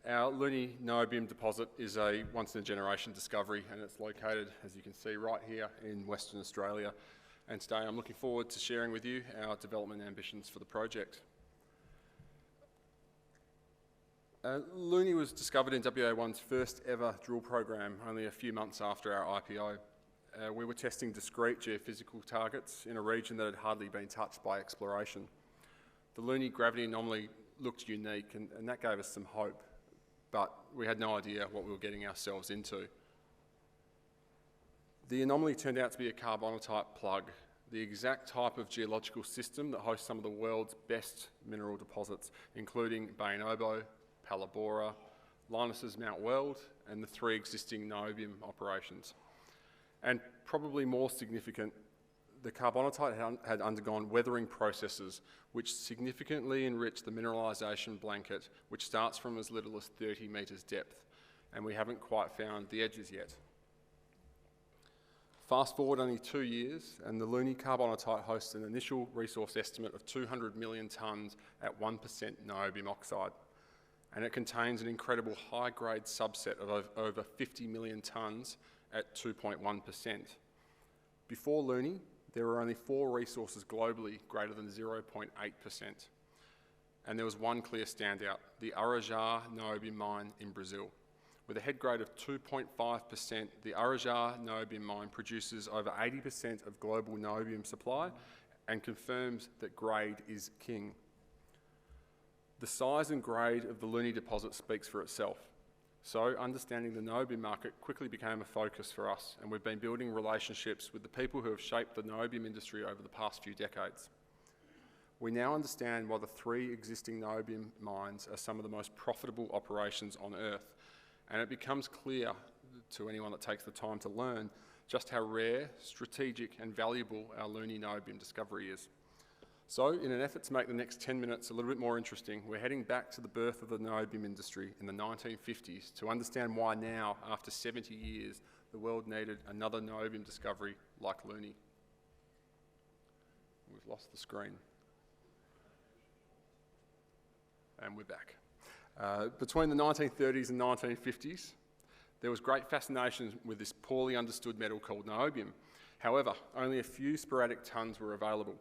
Our Looney Niobium deposit is a once-in-a-generation discovery, and it's located, as you can see, right here in Western Australia. And today I'm looking forward to sharing with you our development ambitions for the project. Looney was discovered in WA1's first ever drill program only a few months after our IPO. We were testing discrete geophysical targets in a region that had hardly been touched by exploration. The Looney gravity anomaly looked unique, and that gave us some hope, but we had no idea what we were getting ourselves into. The anomaly turned out to be a carbonatite plug, the exact type of geological system that hosts some of the world's best mineral deposits, including Bayan Obo, Palabora, Linus's Mount Weld, and the 3 existing Niobium operations. And probably more significant, the carbonatite had undergone weathering processes which significantly enriched the mineralisation blanket, which starts from as little as 30 metres depth, and we haven't quite found the edges yet. Fast forward only 2 years, and the Looney carbonatite hosts an initial resource estimate of 200 million tonnes at 1% niobium oxide, and it contains an incredible high-grade subset of over 50 million tonnes at 2.1%. Before Looney, there were only 4 resources globally greater than 0.8%. And there was one clear standout, the Arar Niobium mine in Brazil. With a head grade of 2.5%, the Arar Niobium mine produces over 80% of global niobium supply and confirms that grade is king. The size and grade of the Looney deposit speaks for itself. So understanding the niobium market quickly became a focus for us, and we've been building relationships with the people who have shaped the niobium industry over the past few decades. We now understand why the 3 existing niobium mines are some of the most profitable operations on Earth, and it becomes clear to anyone that takes the time to learn just how rare, strategic and valuable our Looney niobium discovery is. So, in an effort to make the next 10 minutes a little bit more interesting, we're heading back to the birth of the niobium industry in the 1950s to understand why now, after 70 years, the world needed another niobium discovery like Looney. We've lost the screen. And we're back. Between the 1930s and 1950s, there was great fascination with this poorly understood metal called niobium. However, only a few sporadic tonnes were available.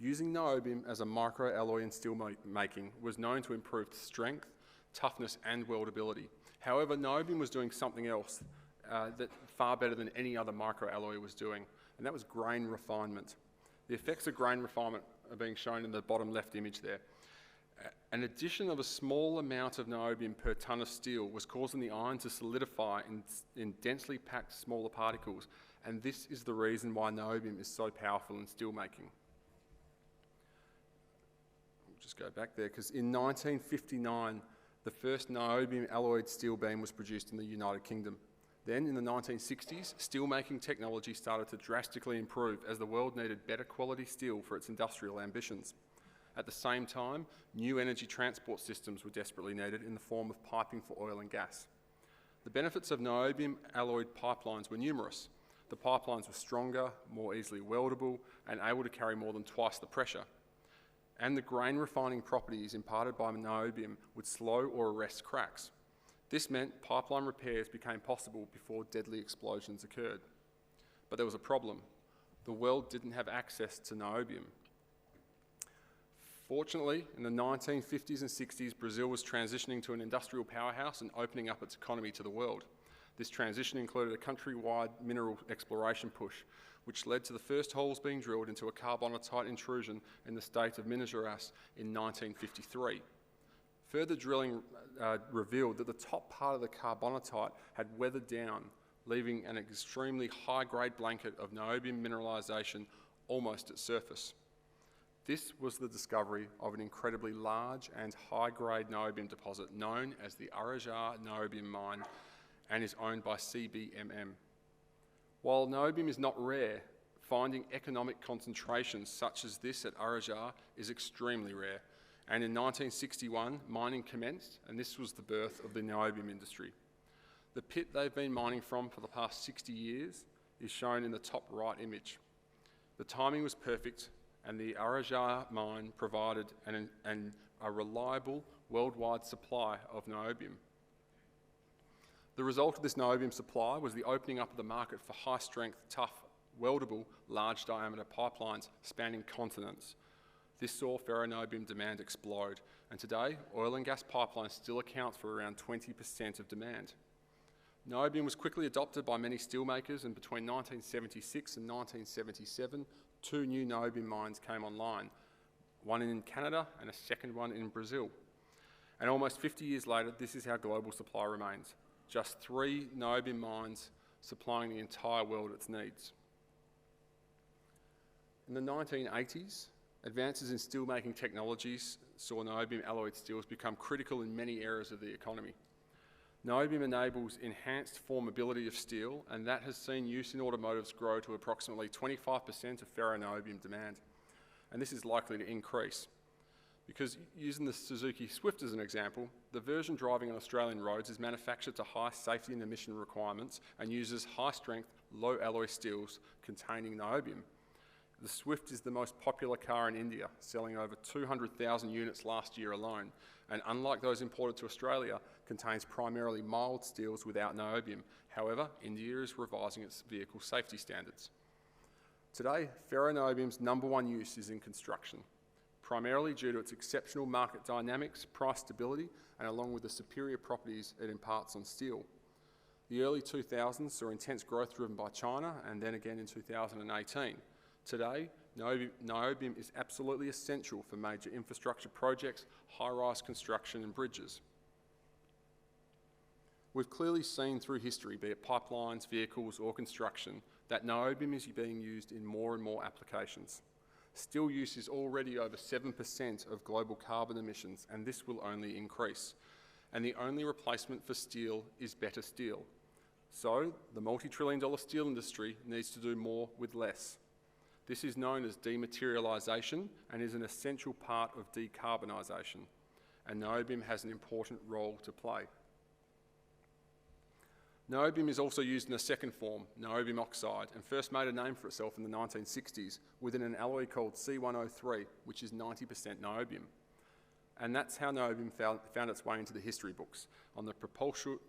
Using niobium as a microalloy in steel making was known to improve strength, toughness and weldability. However, niobium was doing something else that far better than any other microalloy was doing, and that was grain refinement. The effects of grain refinement are being shown in the bottom left image there. An addition of a small amount of niobium per tonne of steel was causing the iron to solidify in densely packed smaller particles, and this is the reason why niobium is so powerful in steel making. Just go back there, because in 1959, the first niobium alloyed steel beam was produced in the United Kingdom. Then, in the 1960s, steelmaking technology started to drastically improve as the world needed better quality steel for its industrial ambitions. At the same time, new energy transport systems were desperately needed in the form of piping for oil and gas. The benefits of niobium alloyed pipelines were numerous. The pipelines were stronger, more easily weldable, and able to carry more than twice the pressure. And the grain refining properties imparted by niobium would slow or arrest cracks. This meant pipeline repairs became possible before deadly explosions occurred. But there was a problem. The world didn't have access to niobium. Fortunately, in the 1950s and 60s, Brazil was transitioning to an industrial powerhouse and opening up its economy to the world. This transition included a countrywide mineral exploration push, which led to the first holes being drilled into a carbonatite intrusion in the state of Minas Gerais in 1953. Further drilling revealed that the top part of the carbonatite had weathered down, leaving an extremely high-grade blanket of niobium mineralisation almost at surface. This was the discovery of an incredibly large and high-grade niobium deposit known as the Arar Niobium mine and is owned by CBMM. While niobium is not rare, finding economic concentrations such as this at Arar is extremely rare. And in 1961, mining commenced, and this was the birth of the niobium industry. The pit they've been mining from for the past 60 years is shown in the top right image. The timing was perfect, and the Arar mine provided a reliable worldwide supply of niobium. The result of this niobium supply was the opening up of the market for high-strength, tough, weldable, large-diameter pipelines spanning continents. This saw ferroniobium demand explode, and today, oil and gas pipelines still account for around 20% of demand. Niobium was quickly adopted by many steelmakers, and between 1976 and 1977, 2 new niobium mines came online, one in Canada and a second one in Brazil. And almost 50 years later, this is how global supply remains. Just 3 niobium mines supplying the entire world its needs. In the 1980s, advances in steelmaking technologies saw niobium alloyed steels become critical in many areas of the economy. Niobium enables enhanced formability of steel, and that has seen use in automotives grow to approximately 25% of ferroniobium demand. And this is likely to increase, because using the Suzuki Swift as an example, the version driving on Australian roads is manufactured to high safety and emission requirements and uses high-strength, low-alloy steels containing niobium. The Swift is the most popular car in India, selling over 200,000 units last year alone, and unlike those imported to Australia, contains primarily mild steels without niobium. However, India is revising its vehicle safety standards. Today, ferroniobium's #1 use is in construction, primarily due to its exceptional market dynamics, price stability, and along with the superior properties it imparts on steel. The early 2000s saw intense growth driven by China, and then again in 2018. Today, niobium is absolutely essential for major infrastructure projects, high-rise construction and bridges. We've clearly seen through history, be it pipelines, vehicles or construction, that niobium is being used in more and more applications. Steel use is already over 7% of global carbon emissions, and this will only increase. And the only replacement for steel is better steel. So the multi-trillion-dollar steel industry needs to do more with less. This is known as dematerialisation and is an essential part of decarbonisation, and niobium has an important role to play. Niobium is also used in a second form, niobium oxide, and first made a name for itself in the 1960s within an alloy called C103, which is 90% niobium. And that's how niobium found its way into the history books, on the propulsion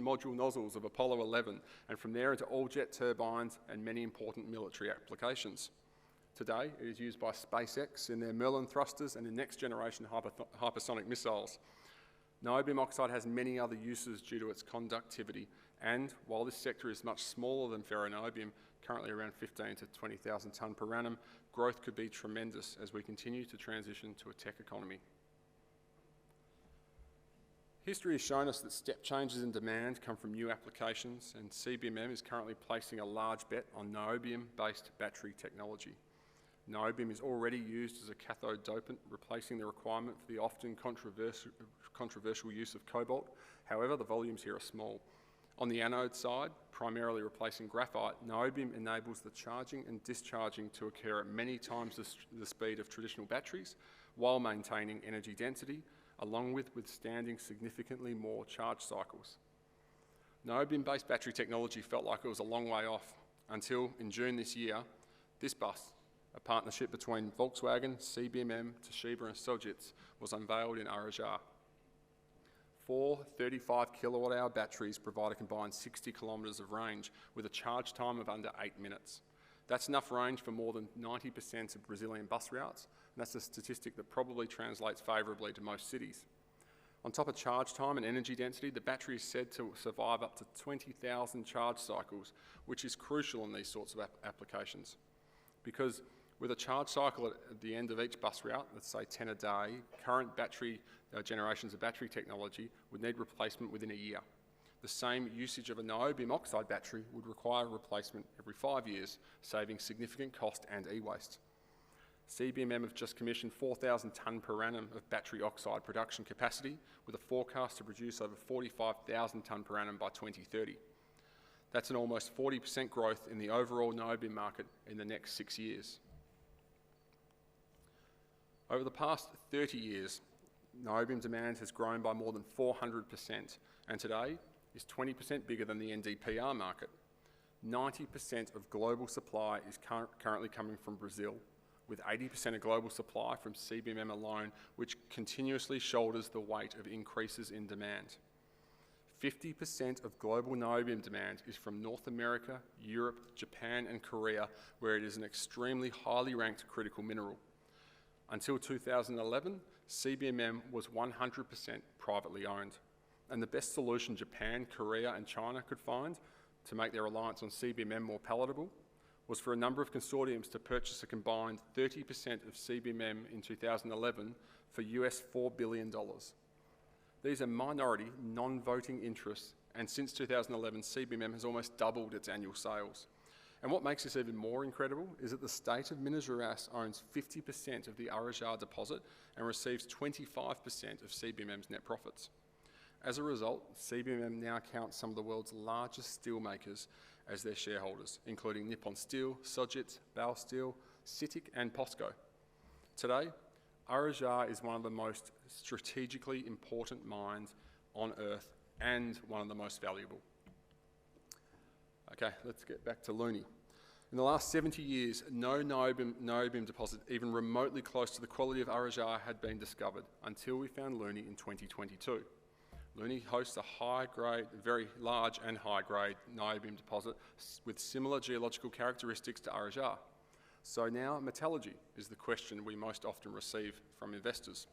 module nozzles of Apollo 11, and from there into all-jet turbines and many important military applications. Today, it is used by SpaceX in their Merlin thrusters and in next-generation hypersonic missiles. Niobium oxide has many other uses due to its conductivity, and while this sector is much smaller than ferroniobium, currently around 15 to 20,000 tonne per annum, growth could be tremendous as we continue to transition to a tech economy. History has shown us that step changes in demand come from new applications, and CBMM is currently placing a large bet on niobium-based battery technology. Niobium is already used as a cathode dopant, replacing the requirement for the often controversial use of cobalt. However, the volumes here are small. On the anode side, primarily replacing graphite, niobium enables the charging and discharging to occur at many times the speed of traditional batteries, while maintaining energy density, along with withstanding significantly more charge cycles. Niobium-based battery technology felt like it was a long way off, until in June this year, this bus, a partnership between Volkswagen, CBMM, Toshiba and Sojitz, was unveiled in Arar. 4 35 kilowatt-hour batteries provide a combined 60 kilometres of range with a charge time of under 8 minutes. That's enough range for more than 90% of Brazilian bus routes, and that's a statistic that probably translates favourably to most cities. On top of charge time and energy density, the battery is said to survive up to 20,000 charge cycles, which is crucial in these sorts of applications. Because with a charge cycle at the end of each bus route, let's say 10 a day, current battery generations of battery technology would need replacement within a year. The same usage of a niobium oxide battery would require replacement every 5 years, saving significant cost and e-waste. CBMM have just commissioned 4,000 tonne per annum of battery oxide production capacity, with a forecast to produce over 45,000 tonne per annum by 2030. That's an almost 40% growth in the overall niobium market in the next 6 years. Over the past 30 years, niobium demand has grown by more than 400%, and today is 20% bigger than the NdPr market. 90% of global supply is currently coming from Brazil, with 80% of global supply from CBMM alone, which continuously shoulders the weight of increases in demand. 50% of global niobium demand is from North America, Europe, Japan and Korea, where it is an extremely highly ranked critical mineral. Until 2011, CBMM was 100% privately owned, and the best solution Japan, Korea and China could find to make their reliance on CBMM more palatable was for a number of consortiums to purchase a combined 30% of CBMM in 2011 for US $4 billion. These are minority, non-voting interests, and since 2011, CBMM has almost doubled its annual sales. And what makes this even more incredible is that the state of Minas Gerais owns 50% of the Arar deposit and receives 25% of CBMM's net profits. As a result, CBMM now counts some of the world's largest steelmakers as their shareholders, including Nippon Steel, Sojitz, Bal Steel, CITIC and POSCO. Today, Arar is one of the most strategically important mines on Earth and one of the most valuable. Okay, let's get back to Looney. In the last 70 years, no niobium deposit even remotely close to the quality of Arar had been discovered until we found Looney in 2022. Looney hosts a high-grade, very large and high-grade niobium deposit with similar geological characteristics to Arar. So now metallurgy is the question we most often receive from investors.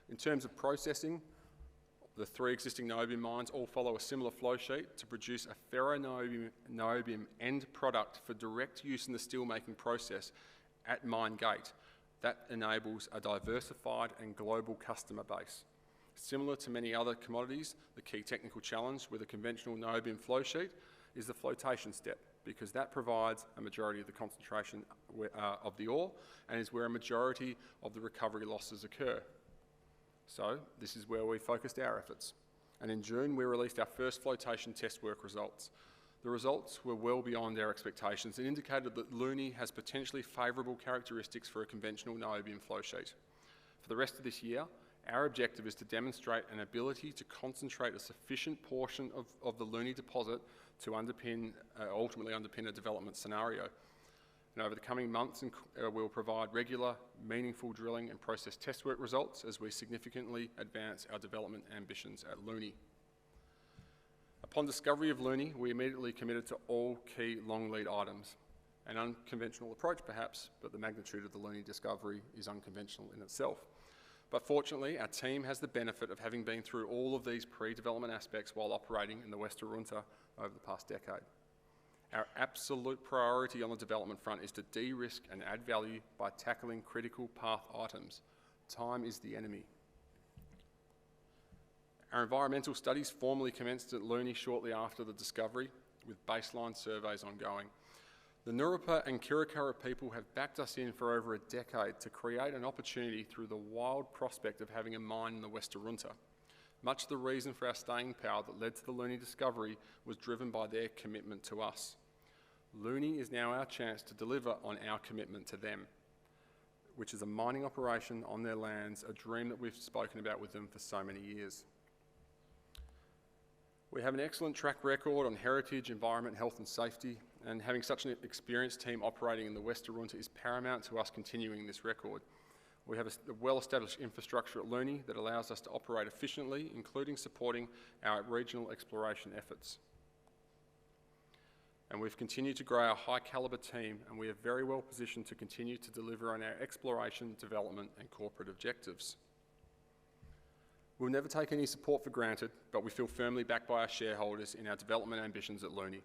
In terms of processing, the three existing niobium mines all follow a similar flow sheet to produce a ferroniobium end product for direct use in the steelmaking process at mine gate. That enables a diversified and global customer base. Similar to many other commodities, the key technical challenge with a conventional niobium flow sheet is the flotation step, because that provides a majority of the concentration of the ore and is where a majority of the recovery losses occur. So this is where we focused our efforts. And in June, we released our first flotation test work results. The results were well beyond our expectations and indicated that Looney has potentially favourable characteristics for a conventional niobium flow sheet. For the rest of this year, our objective is to demonstrate an ability to concentrate a sufficient portion of the Looney deposit to ultimately underpin a development scenario. And over the coming months, we'll provide regular, meaningful drilling and process test work results as we significantly advance our development ambitions at Looney. Upon discovery of Looney, we immediately committed to all key long lead items. An unconventional approach perhaps, but the magnitude of the Looney discovery is unconventional in itself. But fortunately, our team has the benefit of having been through all of these pre-development aspects while operating in the West Arunta over the past decade. Our absolute priority on the development front is to de-risk and add value by tackling critical path items. Time is the enemy. Our environmental studies formally commenced at Looney shortly after the discovery, with baseline surveys ongoing. The Ngururrpa and Kirakara people have backed us in for over a decade to create an opportunity through the wild prospect of having a mine in the West Arunta. Much of the reason for our staying power that led to the Looney discovery was driven by their commitment to us. Looney is now our chance to deliver on our commitment to them, which is a mining operation on their lands, a dream that we've spoken about with them for so many years. We have an excellent track record on heritage, environment, health and safety, and having such an experienced team operating in the West Arunta is paramount to us continuing this record. We have a well-established infrastructure at Looney that allows us to operate efficiently, including supporting our regional exploration efforts. And we've continued to grow our high-calibre team, and we are very well positioned to continue to deliver on our exploration, development and corporate objectives. We'll never take any support for granted, but we feel firmly backed by our shareholders in our development ambitions at Looney.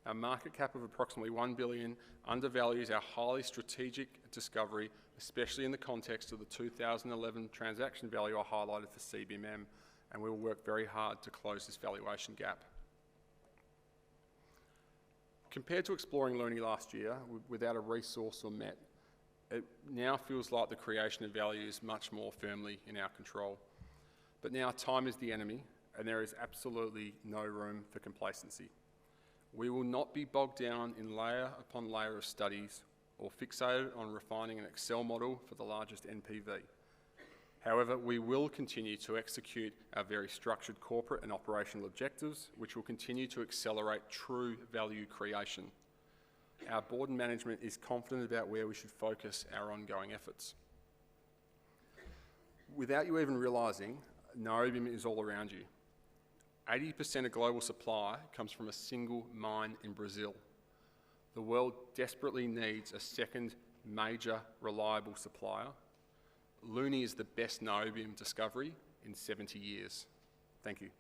Our market cap of approximately $1 billion undervalues our highly strategic discovery, especially in the context of the 2011 transaction value I highlighted for CBMM, and we will work very hard to close this valuation gap. Compared to exploring Looney last year without a resource or met, it now feels like the creation of value is much more firmly in our control. But now time is the enemy, and there is absolutely no room for complacency. We will not be bogged down in layer upon layer of studies or fixated on refining an Excel model for the largest NPV. However, we will continue to execute our very structured corporate and operational objectives, which will continue to accelerate true value creation. Our board and management is confident about where we should focus our ongoing efforts. Without you even realising, niobium is all around you. 80% of global supply comes from a single mine in Brazil. The world desperately needs a second major reliable supplier. Looney is the best niobium discovery in 70 years. Thank you.